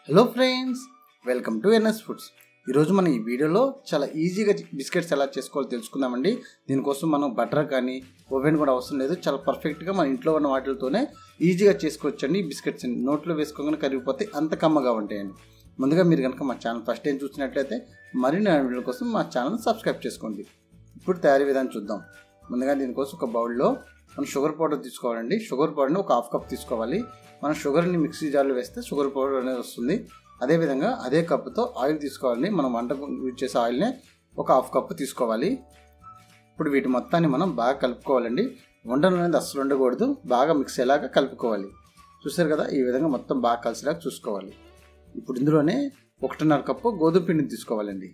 Hello friends, welcome to NS Foods. ఈరోజు మనం ఈ వీడియోలో చాలా ఈజీగా బిస్కెట్స్ ఎలా చేసుకోవాలో తెలుసుకుందామండి. దీనికోసం మనం బటర్ కానీ ఓవెన్ కూడా అవసరం లేదు. చాలా పర్ఫెక్ట్గా మన ఇంట్లో ఉన్న వాటితోనే ఈజీగా చేసుకోవచ్చండి. ఈ బిస్కెట్స్ నోట్లో వేసుకోగానే కరిగిపోతే అంత కమ్మగా ఉంటాయండి. ముందుగా మీరు కనుక మా ఛానల్ ఫస్ట్ టైం చూసినట్లయితే మరిన్ని వీడియోల కోసం మా ఛానల్ సబ్స్క్రైబ్ చేసుకోండి. ఇప్పుడు తయారీ విధానం చూద్దాం. ముందుగా దీనికోసం ఒక బౌల్లో మనం షుగర్ పౌడర్ తీసుకోవాలండి. షుగర్ పౌడర్ని ఒక హాఫ్ కప్ తీసుకోవాలి. మనం షుగర్ని మిక్సీ జార్లో వేస్తే షుగర్ పౌడర్ అనేది వస్తుంది. అదేవిధంగా అదే కప్పుతో ఆయిల్ తీసుకోవాలండి. మనం వంటకు యూజ్ చేసే ఆయిల్ని ఒక హాఫ్ కప్పు తీసుకోవాలి. ఇప్పుడు వీటి మొత్తాన్ని మనం బాగా కలుపుకోవాలండి. వండలు అనేది అస్సలు ఉండకూడదు, బాగా మిక్స్ అయ్యేలాగా కలుపుకోవాలి. చూసారు కదా, ఈ విధంగా మొత్తం బాగా కలిసేలాగా చూసుకోవాలి. ఇప్పుడు ఇందులోనే 1.5 కప్పు గోధుమ పిండిని తీసుకోవాలండి.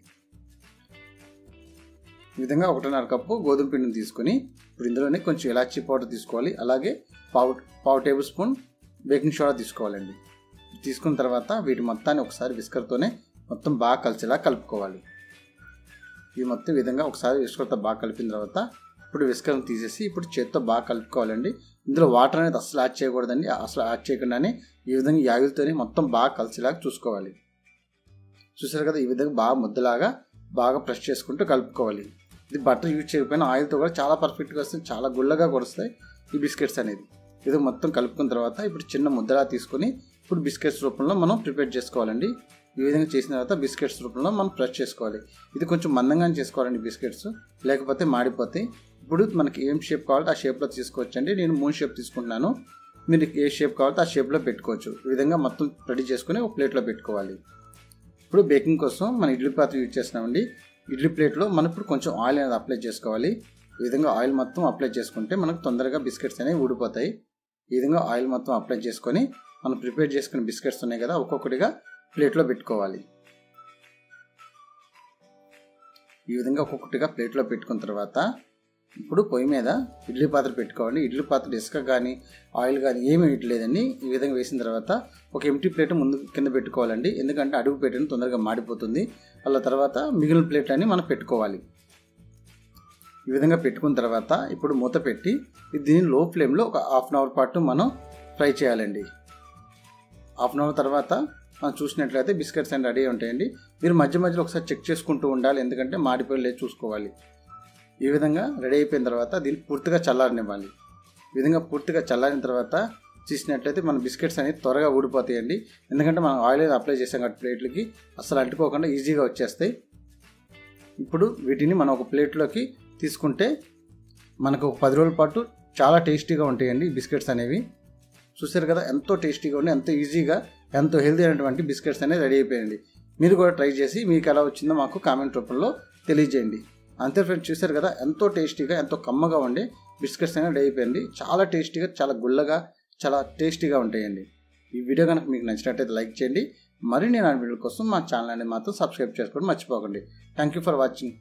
ఈ విధంగా 1.5 కప్పు గోధుమ పిండిని తీసుకొని ఇప్పుడు ఇందులోనే కొంచెం ఇలాచీ పౌడర్ తీసుకోవాలి. అలాగే పావు టేబుల్ స్పూన్ బేకింగ్ సోడా తీసుకోవాలండి. తీసుకున్న తర్వాత వీటి మొత్తాన్ని ఒకసారి విస్కర్తోనే మొత్తం బాగా కలిసేలా కలుపుకోవాలి. ఈ మొత్తం విధంగా ఒకసారి విస్కర్తో బాగా కలిపిన తర్వాత ఇప్పుడు విస్కర్ని తీసేసి ఇప్పుడు చేత్తో బాగా కలుపుకోవాలండి. ఇందులో వాటర్ అనేది అసలు యాడ్ చేయకూడదండి. అసలు యాడ్ చేయకుండానే ఈ విధంగా ఈ ఆయిల్తోనే మొత్తం బాగా కలిసేలాగా చూసుకోవాలి. చూసారు కదా, ఈ విధంగా బాగా ముద్దలాగా బాగా ప్రెస్ చేసుకుంటూ కలుపుకోవాలి. ఇది బటర్ యూజ్ చేయకపోయినా ఆయిల్తో కూడా చాలా పర్ఫెక్ట్గా వస్తుంది, చాలా గుల్లగా కూడా వస్తాయి ఈ బిస్కెట్స్ అనేది. ఇది మొత్తం కలుపుకున్న తర్వాత ఇప్పుడు చిన్న ముద్దలా తీసుకొని ఇప్పుడు బిస్కెట్స్ రూపంలో మనం ప్రిపేర్ చేసుకోవాలండి. ఈ విధంగా చేసిన తర్వాత బిస్కెట్స్ రూపంలో మనం ప్రెస్ చేసుకోవాలి. ఇది కొంచెం మందంగానే చేసుకోవాలండి బిస్కెట్స్, లేకపోతే మాడిపోతాయి. ఇప్పుడు మనకి ఏం షేప్ కావాలో ఆ షేప్లో తీసుకోవచ్చండి. నేను 3 షేప్ తీసుకుంటున్నాను. మీరు ఏ షేప్ కావాలో ఆ షేప్లో పెట్టుకోవచ్చు. ఈ విధంగా మొత్తం రెడీ చేసుకుని ఒక ప్లేట్లో పెట్టుకోవాలి. ఇప్పుడు బేకింగ్ కోసం మనం ఇడ్లీ పాత్ర యూజ్ చేస్తున్నామండి. ఇడ్లీ ప్లేట్లో మనం ఇప్పుడు కొంచెం ఆయిల్ అనేది అప్లై చేసుకోవాలి. ఈ విధంగా ఆయిల్ మొత్తం అప్లై చేసుకుంటే మనకు తొందరగా బిస్కెట్స్ అనేవి ఊడిపోతాయి. ఈ విధంగా ఆయిల్ మొత్తం అప్లై చేసుకొని మనం ప్రిపేర్ చేసుకున్న బిస్కెట్స్ ఉన్నాయి కదా, ఒక్కొక్కటిగా ప్లేట్లో పెట్టుకోవాలి. ఈ విధంగా ఒక్కొక్కటిగా ప్లేట్లో పెట్టుకున్న తర్వాత ఇప్పుడు పొయ్యి మీద ఇడ్లీ పాత్ర పెట్టుకోవాలి. ఇడ్లీ పాత్ర ఇసుక కానీ ఆయిల్ కానీ ఏమీ వేయట్లేదండి. ఈ విధంగా వేసిన తర్వాత ఒక ఎంటీ ప్లేట్ ముందు కింద పెట్టుకోవాలండి. ఎందుకంటే అడుగు పెట్టిన తొందరగా మాడిపోతుంది. అలా తర్వాత మిగిలిన ప్లేట్ అని మనం పెట్టుకోవాలి. ఈ విధంగా పెట్టుకున్న తర్వాత ఇప్పుడు మూత పెట్టి దీన్ని లో ఫ్లేమ్లో ఒక హాఫ్ అన్ అవర్ పాటు మనం ఫ్రై చేయాలండి. హాఫ్ అన్ అవర్ తర్వాత మనం చూసినట్లయితే బిస్కెట్స్ అన్ని రెడీ ఉంటాయండి. మీరు మధ్య మధ్యలో ఒకసారి చెక్ చేసుకుంటూ ఉండాలి, ఎందుకంటే మాడిపోయి చూసుకోవాలి. ఈ విధంగా రెడీ అయిపోయిన తర్వాత దీన్ని పూర్తిగా చల్లారనివ్వాలి. ఈ విధంగా పూర్తిగా చల్లారిన తర్వాత చూసినట్లయితే మన బిస్కెట్స్ అనేవి త్వరగా ఊడిపోతాయండి. ఎందుకంటే మనం ఆయిల్ అప్లై చేసాం కాబట్టి ప్లేట్లకి అసలు అంటుకోకుండా ఈజీగా వచ్చేస్తాయి. ఇప్పుడు వీటిని మనం ఒక ప్లేట్లోకి తీసుకుంటే మనకు ఒక 10 రోజుల పాటు చాలా టేస్టీగా ఉంటాయండి ఈ బిస్కెట్స్ అనేవి. చూసారు కదా, ఎంతో టేస్టీగా ఉండి ఎంతో ఈజీగా ఎంతో హెల్తీ అయినటువంటి బిస్కెట్స్ అనేవి రెడీ అయిపోయాయండి. మీరు కూడా ట్రై చేసి మీకు ఎలా వచ్చిందో మాకు కామెంట్ రూపంలో తెలియజేయండి. అంతే ఫ్రెండ్స్, చూసారు కదా, ఎంతో టేస్టీగా ఎంతో కమ్మగా ఉండే బిస్కెట్స్ అనేవి రెడీ అయిపోయింది. చాలా టేస్టీగా, చాలా గుల్లగా, చాలా టేస్టీగా ఉంటాయండి. ఈ వీడియో కనుక మీకు నచ్చినట్టయితే లైక్ చేయండి. మరిన్ని నా వీడియోల కోసం మా ఛానల్ అనేది మాత్రం సబ్స్క్రైబ్ చేసుకోవడం మర్చిపోకండి. Thank you for watching.